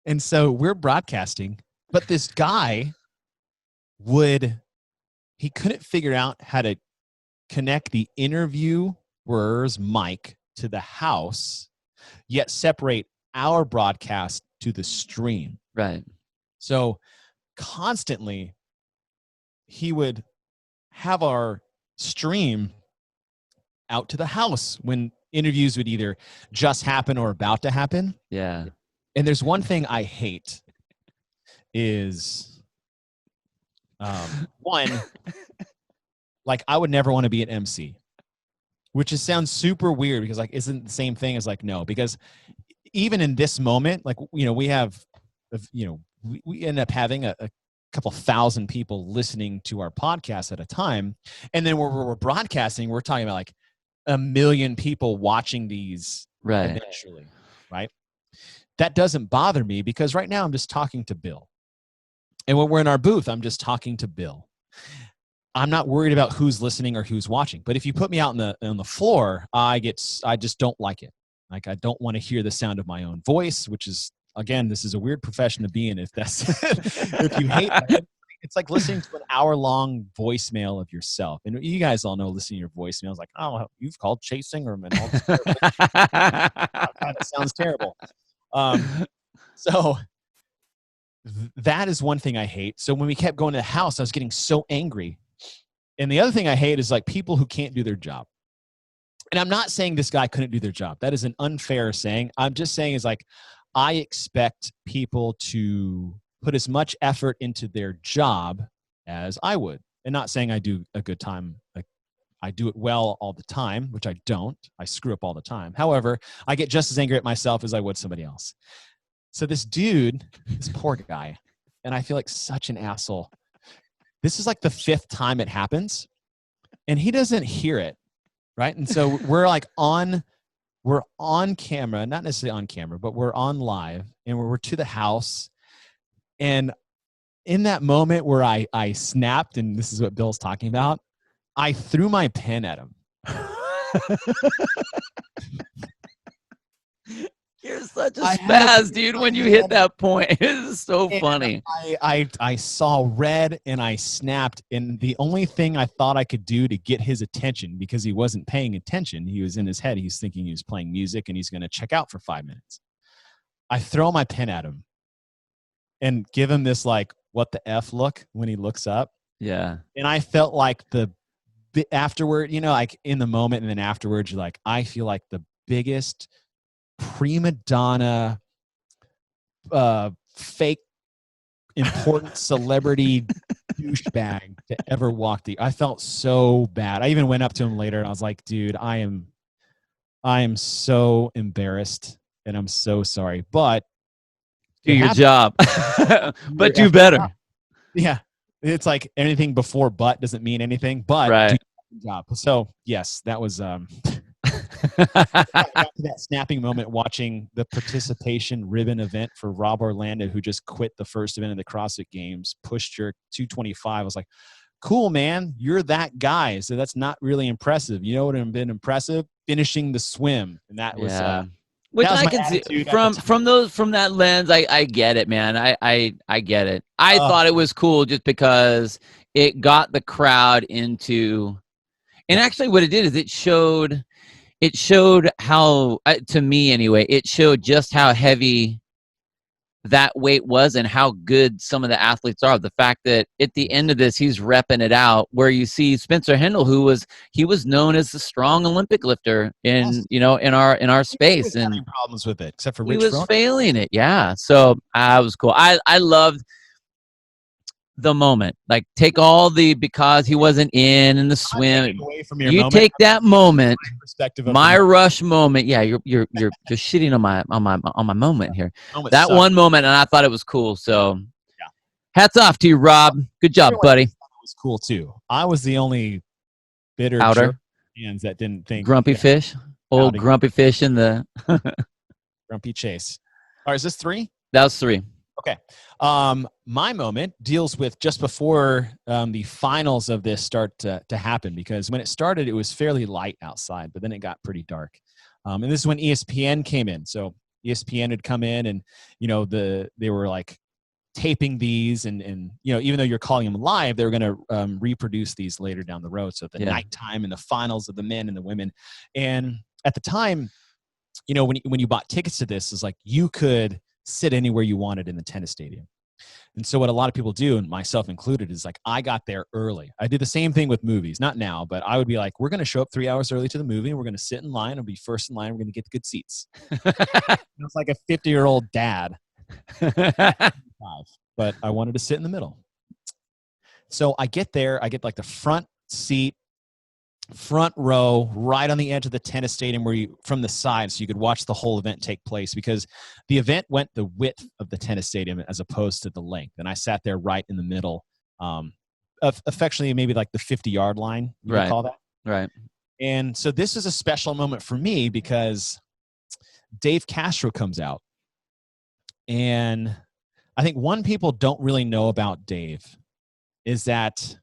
Speaker 1: And so we're broadcasting, but this guy he couldn't figure out how to connect the interviewer's mic to the house, yet separate our broadcast to the stream.
Speaker 2: Right.
Speaker 1: So constantly he would have our stream out to the house when interviews would either just happen or about to happen.
Speaker 2: Yeah.
Speaker 1: And there's one thing I hate is, one, like, I would never want to be an MC, which sounds super weird because, like, isn't the same thing as, like, no, because even in this moment, like, we have, we end up having a couple thousand people listening to our podcast at a time. And then we're broadcasting, we're talking about like 1 million people watching these eventually, right? That doesn't bother me because right now I'm just talking to Bill. And when we're in our booth, I'm just talking to Bill. I'm not worried about who's listening or who's watching. But if you put me out on the floor, I just don't like it. Like, I don't want to hear the sound of my own voice, which is, again, this is a weird profession to be in. If if you hate that, it's like listening to an hour-long voicemail of yourself. And you guys all know listening to your voicemails like, oh, you've called Chase Singerman. God, it sounds terrible. So that is one thing I hate. So when we kept going to the house, I was getting so angry. And the other thing I hate is like people who can't do their job. And I'm not saying this guy couldn't do their job. That is an unfair saying. I'm just saying is like, I expect people to put as much effort into their job as I would. And not saying I do a good time. Like, I do it well all the time, which I don't. I screw up all the time. However, I get just as angry at myself as I would somebody else. So this dude, this poor guy, and I feel like such an asshole. This is like the 5th time it happens, and he doesn't hear it, right? And so we're on camera, not necessarily on camera, but we're on live, and we're to the house. And in that moment where I snapped, and this is what Bill's talking about, I threw my pen at him.
Speaker 2: You're such a spaz, dude, when you hit that point. It is so funny.
Speaker 1: I saw red and I snapped, and the only thing I thought I could do to get his attention, because he wasn't paying attention, he was in his head, he's thinking he was playing music and he's going to check out for 5 minutes. I throw my pen at him and give him this like, what the F look when he looks up.
Speaker 2: Yeah.
Speaker 1: And I felt like afterward, like in the moment and then afterwards, you're like, I feel like the biggest prima donna, fake important celebrity douchebag to ever walk I felt so bad. I even went up to him later and I was like, dude, I am so embarrassed and I'm so sorry, but
Speaker 2: do your job. But do better.
Speaker 1: Yeah. It's like anything before but doesn't mean anything, but
Speaker 2: right.
Speaker 1: do your job. So yes, that was back to that snapping moment watching the participation ribbon event for Rob Orlando, who just quit the first event of the CrossFit Games, pushed your 225. I was like, cool, man, you're that guy. So that's not really impressive. You know what would have been impressive? Finishing the swim. And that was
Speaker 2: which
Speaker 1: that was
Speaker 2: I
Speaker 1: my
Speaker 2: can see
Speaker 1: attitude
Speaker 2: from that lens. I get it, man. I get it. I thought it was cool just because it got the crowd into, and actually what it did is it showed how, to me anyway, it showed just how heavy that weight was and how good some of the athletes are. The fact that at the end of this, he's repping it out, where you see Spencer Hendel, he was known as the strong Olympic lifter in our space, and
Speaker 1: having problems with it, except for
Speaker 2: he
Speaker 1: Rich
Speaker 2: was failing it. Yeah, so I was cool. I loved the moment. Like, take all because he wasn't in the swim.
Speaker 1: Away from your
Speaker 2: you
Speaker 1: moment.
Speaker 2: take that moment,
Speaker 1: my
Speaker 2: rush moment. Yeah, you're shitting on my moment here. That
Speaker 1: sucked.
Speaker 2: one moment, and I thought it was cool. So, yeah. Hats off to you, Rob. Good job, buddy.
Speaker 1: It was cool too. I was the only bitter fans that didn't think
Speaker 2: grumpy fish. Old grumpy fish in the
Speaker 1: grumpy chase. All right, is this 3?
Speaker 2: That was 3.
Speaker 1: Okay. My moment deals with just before the finals of this start to happen, because when it started, it was fairly light outside, but then it got pretty dark. And this is when ESPN came in. So ESPN had come in, and they were like taping these, and even though you're calling them live, they were going to reproduce these later down the road. So at the nighttime and the finals of the men and the women, and at the time, when you bought tickets to this, is like you could sit anywhere you wanted in the tennis stadium. And so what a lot of people do, and myself included, is like, I got there early. I did the same thing with movies, not now, but I would be like, we're going to show up 3 hours early to the movie, and we're going to sit in line. I'll be first in line. We're going to get the good seats. It's like a 50-year-old dad. But I wanted to sit in the middle. So I get there. I get like the front seat, front row, right on the edge of the tennis stadium, from the side, so you could watch the whole event take place, because the event went the width of the tennis stadium as opposed to the length. And I sat there right in the middle, affectionately maybe like the 50-yard line, you could call that.
Speaker 2: Right.
Speaker 1: And so this is a special moment for me because Dave Castro comes out. And I think one people don't really know about Dave is that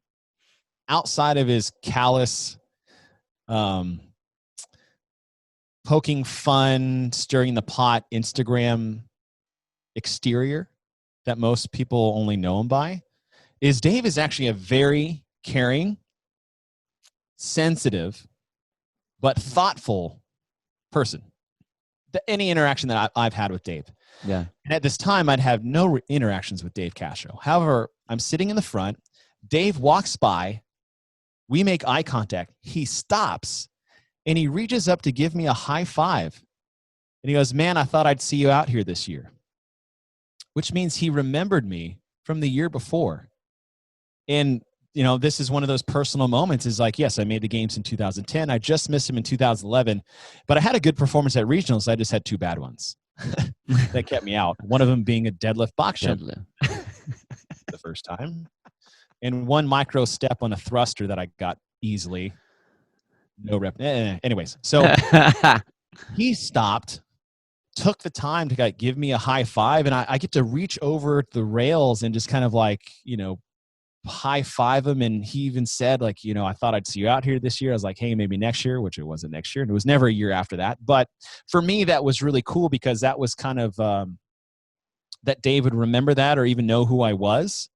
Speaker 1: outside of his callous, poking fun, stirring the pot Instagram exterior that most people only know him by, is Dave is actually a very caring, sensitive, but thoughtful person. Any interaction that I've had with Dave.
Speaker 2: Yeah.
Speaker 1: And at this time, I'd have no interactions with Dave Castro. However, I'm sitting in the front. Dave walks by. We make eye contact. He stops and he reaches up to give me a high five. And he goes, man, I thought I'd see you out here this year, which means he remembered me from the year before. And, this is one of those personal moments is like, yes, I made the games in 2010. I just missed him in 2011, but I had a good performance at regionals. I just had 2 bad ones that kept me out. One of them being a deadlift box jump the first time, and 1 micro step on a thruster that I got easily. No rep. Anyways, so he stopped, took the time to give me a high five, and I get to reach over the rails and just kind of high five him. And he even said I thought I'd see you out here this year. I was like, hey, maybe next year, which it wasn't next year, and it was never a year after that. But for me, that was really cool because that was kind of that Dave would remember that or even know who I was.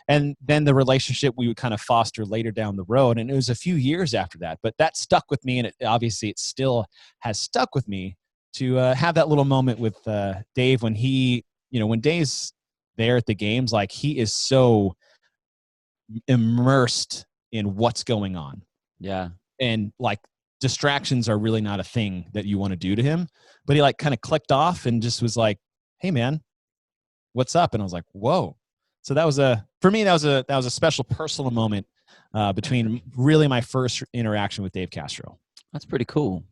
Speaker 1: And then the relationship we would kind of foster later down the road. And it was a few years after that, but that stuck with me. And it still has stuck with me to have that little moment with Dave when when Dave's there at the games, he is so immersed in what's going on.
Speaker 2: Yeah.
Speaker 1: And distractions are really not a thing that you want to do to him, but he kind of clicked off and just was like, hey man, what's up? And I was like, whoa. So for me, that was a special personal moment between really my first interaction with Dave Castro.
Speaker 2: That's pretty cool.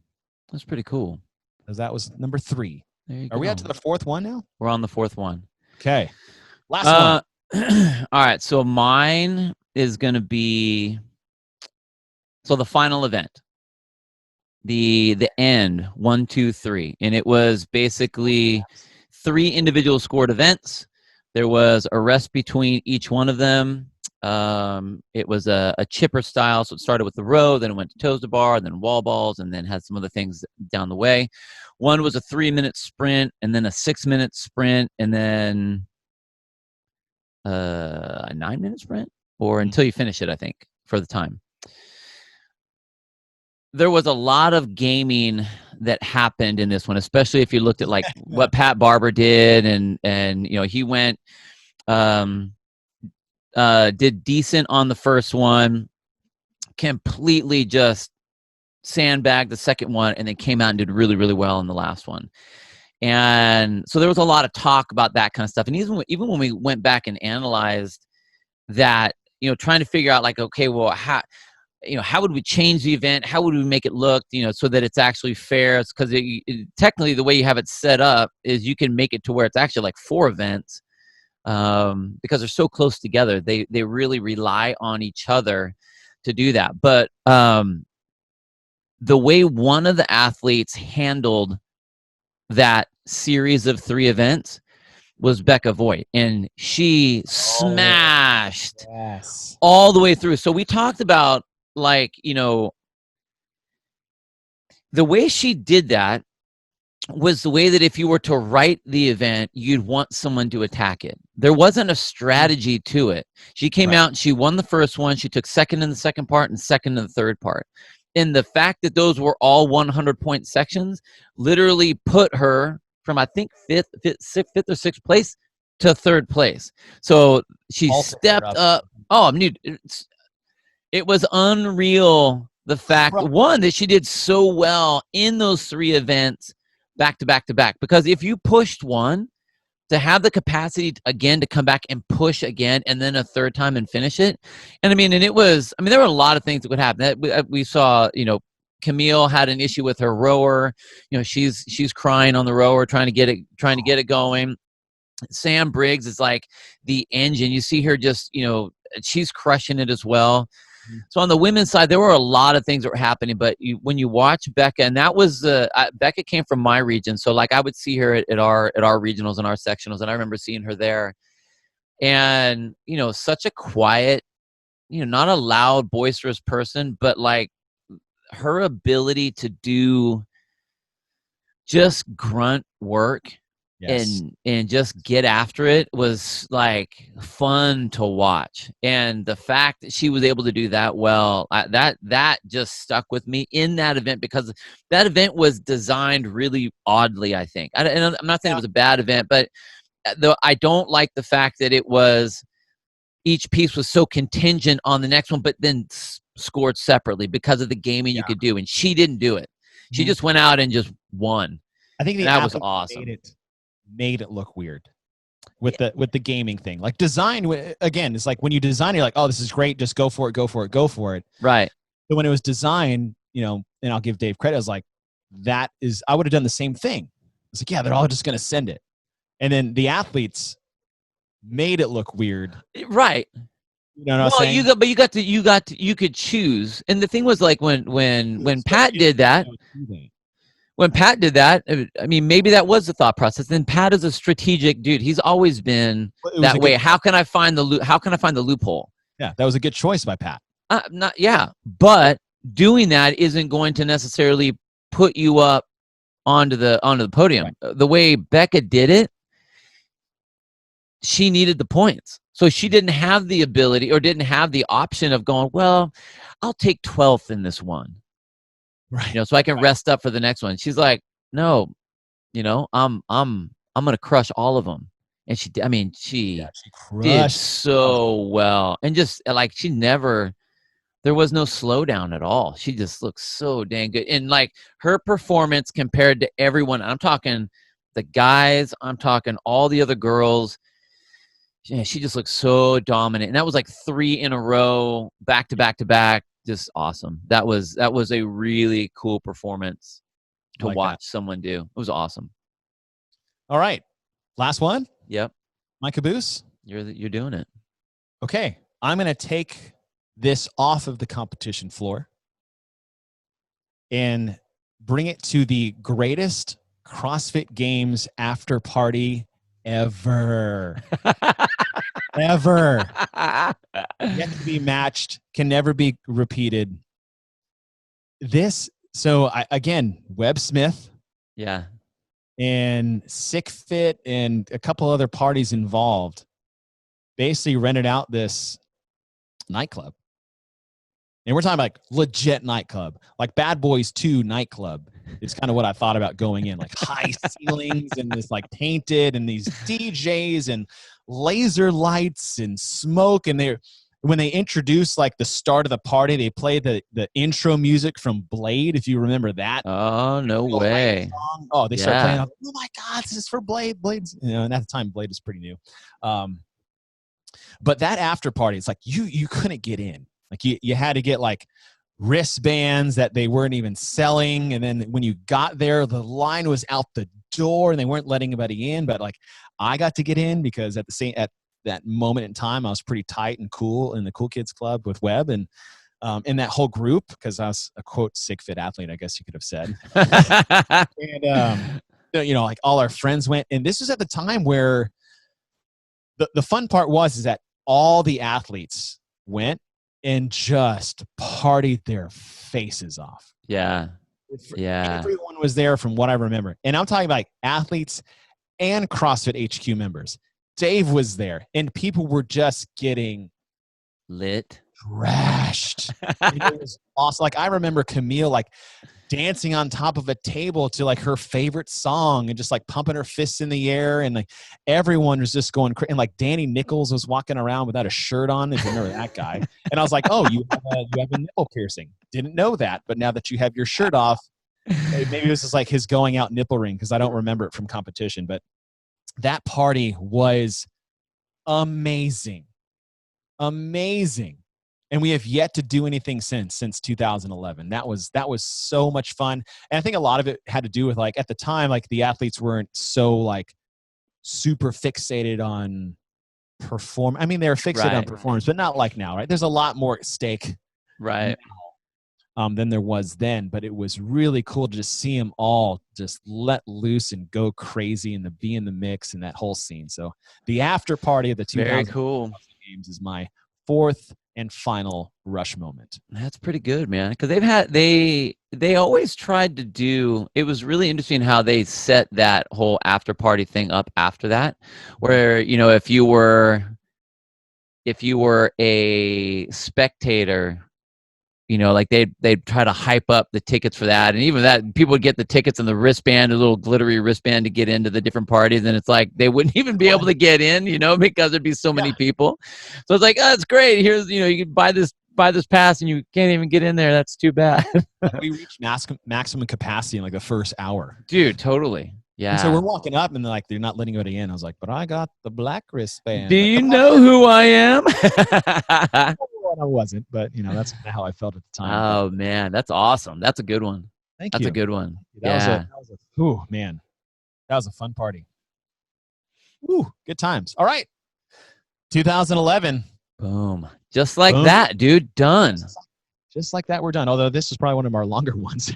Speaker 1: Because that was number 3.
Speaker 2: Are
Speaker 1: we at to the 4th one now?
Speaker 2: We're on the 4th one.
Speaker 1: Okay. Last one.
Speaker 2: All right. So mine is going to be, the final event, the end, 1, 2, 3. And it was basically 3 individual scored events. There was a rest between each one of them. It was a chipper style. So it started with the row, then it went to toes to bar, then wall balls, and then had some other things down the way. One was a 3-minute sprint, and then a 6-minute sprint, and then a 9-minute sprint, or until you finish it, I think, for the time. There was a lot of gaming that happened in this one, especially if you looked at what Pat Barber did, and he went did decent on the first one, completely just sandbagged the second one, and then came out and did really, really well in the last one. And so there was a lot of talk about that kind of stuff. And even when we went back and analyzed that, trying to figure out okay, well, how would we change the event? How would we make it look, so that it's actually fair? Because technically the way you have it set up is you can make it to where it's actually 4 events because they're so close together. They really rely on each other to do that. But the way one of the athletes handled that series of 3 events was Becca Voigt, and she smashed all the way through. So we talked about the way she did that was the way that if you were to write the event, you'd want someone to attack it. There wasn't a strategy to it. She came out and she won the first one. She took second in the second part and second in the third part. And the fact that those were all 100-point sections literally put her from, I think, fifth or 6th place to 3rd place. So she stepped up. Oh, I mean, it was unreal. The fact, one, that she did so well in those 3 events back to back to back. Because if you pushed one, to have the capacity again to come back and push again, and then a 3rd time and finish it. And there were a lot of things that would happen. We saw, Camille had an issue with her rower. She's crying on the rower, trying to get it going. Sam Briggs is like the engine. You see her just, she's crushing it as well. So on the women's side, there were a lot of things that were happening, but when you watch Becca, and that was Becca came from my region, so I would see her at our regionals and our sectionals, and I remember seeing her there, and such a quiet, not a loud, boisterous person, but her ability to do just grunt work. Yes. And just get after it was fun to watch. And the fact that she was able to do that well, that just stuck with me in that event, because that event was designed really oddly, I think. And I'm not saying it was a bad event, but I don't like the fact that it was, each piece was so contingent on the next one, but then scored separately because of the gaming you could do, and she didn't do it. She just went out and just won.
Speaker 1: I think
Speaker 2: and that was awesome.
Speaker 1: Made it look weird with the gaming thing. Like design, again, it's like when you design, you're like, oh, this is great, just go for it, go for it, go for it.
Speaker 2: Right.
Speaker 1: But when it was designed, and I'll give Dave credit, I was like, I would have done the same thing. It's like, yeah, they're all just going to send it. And then the athletes made it look weird.
Speaker 2: Right.
Speaker 1: You know what I'm saying?
Speaker 2: You could choose. And the thing was, like, when Pat did that, I mean, maybe that was the thought process. And Pat is a strategic dude. He's always been that way. How can I find the loophole?
Speaker 1: Yeah, that was a good choice by Pat.
Speaker 2: But doing that isn't going to necessarily put you up onto the podium. Right. The way Becca did it, she needed the points. So she didn't have the ability or didn't have the option of going, well, I'll take 12th in this one.
Speaker 1: Right.
Speaker 2: So I can rest up for the next one. She's like, no, I'm going to crush all of them. And she did so well. And just like, there was no slowdown at all. She just looked so dang good. And like her performance compared to everyone, I'm talking the guys, I'm talking all the other girls. Yeah, she just looked so dominant. And that was like 3 in a row, back to back to back. Just awesome. That was a really cool performance to watch someone do. It was awesome.
Speaker 1: All right. Last one?
Speaker 2: Yep.
Speaker 1: My caboose?
Speaker 2: You're doing it.
Speaker 1: Okay. I'm going to take this off of the competition floor and bring it to the greatest CrossFit Games after party ever. Ever. Yet to be matched, can never be repeated. Again, Webb Smith.
Speaker 2: Yeah.
Speaker 1: And Sick Fit and a couple other parties involved basically rented out this nightclub. And we're talking about like legit nightclub, like Bad Boys 2 nightclub. It's kind of what I thought about going in, like high ceilings and this like painted and these DJs and laser lights and smoke. And when they introduced like the start of the party, they played the intro music from Blade, if you remember that.
Speaker 2: Oh, no way.
Speaker 1: Oh, they started playing. Oh my God, this is for Blade. Blade's, and at the time Blade was pretty new. But that after party, it's like you couldn't get in. Like you had to get like wristbands that they weren't even selling. And then when you got there, the line was out the door and they weren't letting anybody in. But like I got to get in because at that moment in time, I was pretty tight and cool in the Cool Kids Club with Webb and in that whole group, because I was a quote sick fit athlete, I guess you could have said. And like all our friends went, and this was at the time where the fun part is that all the athletes went and just partied their faces off.
Speaker 2: Yeah. Yeah.
Speaker 1: Everyone was there from what I remember. And I'm talking about like athletes and CrossFit HQ members. Dave was there and people were just getting
Speaker 2: lit,
Speaker 1: trashed. It was awesome. Like I remember Camille like dancing on top of a table to like her favorite song and just like pumping her fists in the air, and like everyone was just going crazy. And like Danny Nichols was walking around without a shirt on, if you remember that guy. And I was like, oh, you have a nipple piercing. Didn't know that, but now that you have your shirt off, maybe this is like his going out nipple ring, because I don't remember it from competition. But that party was amazing. And we have yet to do anything since 2011. That was so much fun. And I think a lot of it had to do with like at the time, like the athletes weren't so like super fixated on perform. I mean, they were fixated on performance, but not like now, right? There's a lot more at stake
Speaker 2: now,
Speaker 1: than there was then. But it was really cool to just see them all just let loose and go crazy and be in the mix and that whole scene. So the after party of the 2000 Games is my fourth and final rush moment.
Speaker 2: That's pretty good, man. Because they always tried to do. It was really interesting how they set that whole after party thing up after that, where if you were a spectator, like they'd try to hype up the tickets for that, and even that people would get the tickets and the wristband, a little glittery wristband to get into the different parties, and it's like they wouldn't even be able to get in, because there'd be so many people. So it's like, oh, it's great. Here's you can buy this buy this pass and you can't even get in there. That's too bad.
Speaker 1: We reached maximum capacity in like the first hour.
Speaker 2: Dude, totally. Yeah.
Speaker 1: And so we're walking up and they're not letting anybody in. I was like, but I got the black wristband.
Speaker 2: Do
Speaker 1: Like,
Speaker 2: you
Speaker 1: come
Speaker 2: know
Speaker 1: on.
Speaker 2: who I am?
Speaker 1: I wasn't, but that's kind of how I felt at the time.
Speaker 2: Oh man, that's awesome. That's a good one.
Speaker 1: Thank
Speaker 2: That's
Speaker 1: you.
Speaker 2: a good one.
Speaker 1: That was man, that was a fun party. Ooh, good times. All right, 2011.
Speaker 2: Boom. Just like
Speaker 1: Boom.
Speaker 2: that, dude. Done.
Speaker 1: Just like that, we're done. Although this is probably one of our longer ones.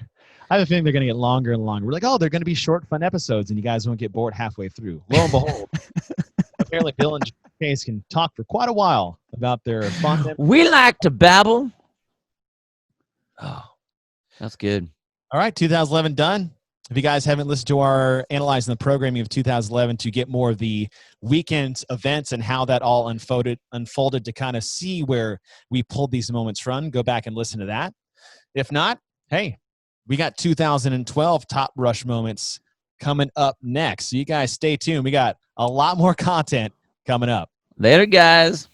Speaker 1: I have a feeling they're going to get longer and longer. We're like, oh, they're going to be short, fun episodes, and you guys won't get bored halfway through. Lo and behold, apparently Bill and Chase can talk for quite a while about their fun memories.
Speaker 2: We like to babble.
Speaker 1: Oh,
Speaker 2: that's good.
Speaker 1: All right, 2011 done. If you guys haven't listened to our analyzing the programming of 2011 to get more of the weekend events and how that all unfolded to kind of see where we pulled these moments from, go back and listen to that. If not, hey, we got 2012 top rush moments coming up next. So you guys stay tuned. We got a lot more content coming up.
Speaker 2: Later, guys.